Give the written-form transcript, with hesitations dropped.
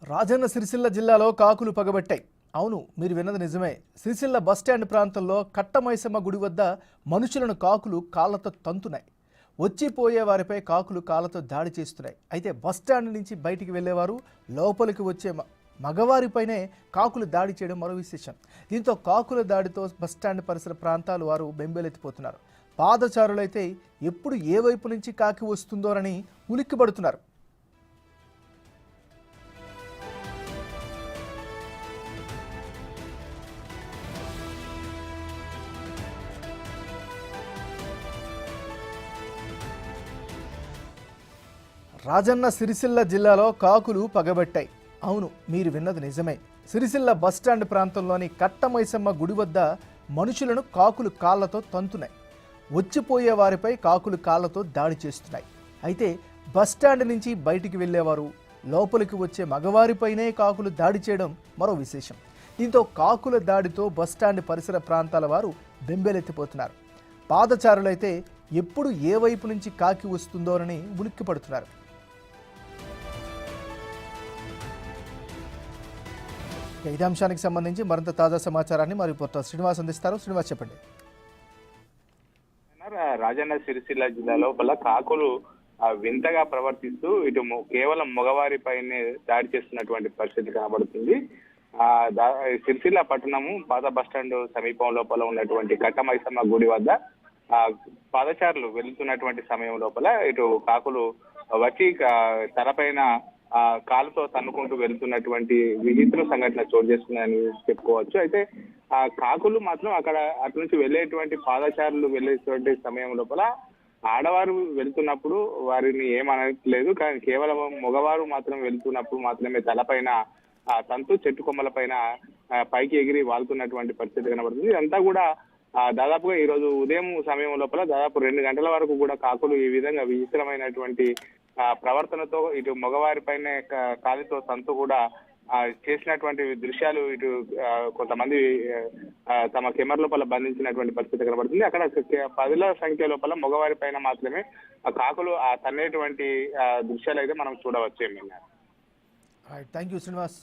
రాజన్న సిరిసిల్ల జిల్లాలో కాకులు పగబట్టాయి. అవును, మీరు విన్నది నిజమే. సిరిసిల్ల బస్టాండ్ ప్రాంతంలో కట్టమైసమ్మ గుడి వద్ద మనుషులను కాకులు కాళ్లతో తంతున్నాయి. వచ్చిపోయే వారిపై కాకులు కాళ్లతో దాడి చేస్తున్నాయి. అయితే బస్టాండ్ నుంచి బయటికి వెళ్లేవారు లోపలికి వచ్చే మగవారిపైనే కాకులు దాడి చేయడం మరో విశేషం. దీంతో కాకుల దాడితో బస్టాండ్ పరిసర ప్రాంతాలు వారు బెంబేలెత్తిపోతున్నారు. పాదచారులైతే ఎప్పుడు ఏ వైపు నుంచి కాకి వస్తుందోనని ఉలిక్కిపడుతున్నారు. రాజన్న సిరిసిల్ల జిల్లాలో కాకులు పగబట్టాయి. అవును, మీరు విన్నది నిజమే. సిరిసిల్ల బస్టాండ్ ప్రాంతంలోని కట్టమైసమ్మ గుడి వద్ద మనుషులను కాకులు కాళ్లతో తంతున్నాయి. వచ్చిపోయే వారిపై కాకులు కాళ్లతో దాడి చేస్తున్నాయి. అయితే బస్టాండ్ నుంచి బయటికి వెళ్లేవారు లోపలికి వచ్చే మగవారిపైనే కాకులు దాడి చేయడం మరో విశేషం. దీంతో కాకుల దాడితో బస్టాండ్ పరిసర ప్రాంతాల వారు బెంబేలెత్తిపోతున్నారు. పాదచారులైతే ఎప్పుడు ఏ వైపు నుంచి కాకి వస్తుందోనని ఉలిక్కిపడుతున్నారు. ఇదే అంశానికి సంబంధించి మరింత తాజా సమాచారాన్ని మా రిపోర్టర్ శ్రీనివాస్ అందిస్తారు. శ్రీనివాస్, చెప్పండి. రాజన్న సిరిసిల్ల జిల్లా లోపల కాకులు వింతగా ప్రవర్తిస్తూ ఇటు కేవలం మగవారిపైనే దాడి చేస్తున్నటువంటి పరిస్థితి కనబడుతుంది. సిరిసిల్ల పట్టణము పాత బస్టాండ్ సమీపం లోపల ఉన్నటువంటి కట్టమైసమ్మ గుడి వద్ద పాదచారులు వెళ్తున్నటువంటి సమయం లోపల ఇటు కాకులు వచ్చి తలపైన కాలుతో తన్నుకుంటూ వెళ్తున్నటువంటి విచిత్ర సంఘటన చోటు చేసుకున్నాయని చెప్పుకోవచ్చు. అయితే ఆ కాకులు మాత్రం అక్కడ అటు నుంచి వెళ్ళేటువంటి పాదచారులు వెళ్ళేటువంటి సమయం లోపల ఆడవారు వెళ్తున్నప్పుడు వారిని ఏమనట్లేదు, కానీ కేవలం మగవారు మాత్రం వెళ్తున్నప్పుడు మాత్రమే తలపైన తంతు చెట్టు కొమ్మల పైన పైకి ఎగిరి వాళ్తున్నటువంటి పరిస్థితి కనబడుతుంది. ఇదంతా కూడా దాదాపుగా ఈ రోజు ఉదయం సమయం లోపల దాదాపు 2 గంటల వరకు కూడా కాకులు ఈ విధంగా విచిత్రమైనటువంటి ప్రవర్తనతో ఇటు మగవారిపైనే కాలితో తంతు కూడా చేసినటువంటి దృశ్యాలు ఇటు కొంతమంది తమ కెమెరా లోపల బంధించినటువంటి పరిస్థితి కనబడుతుంది. అక్కడ 10ల సంఖ్య లోపల మగవారి పైన మాత్రమే ఆ కాకులు తన్నేటువంటి దృశ్యాలు అయితే మనం చూడవచ్చు. Thank you Srinivas.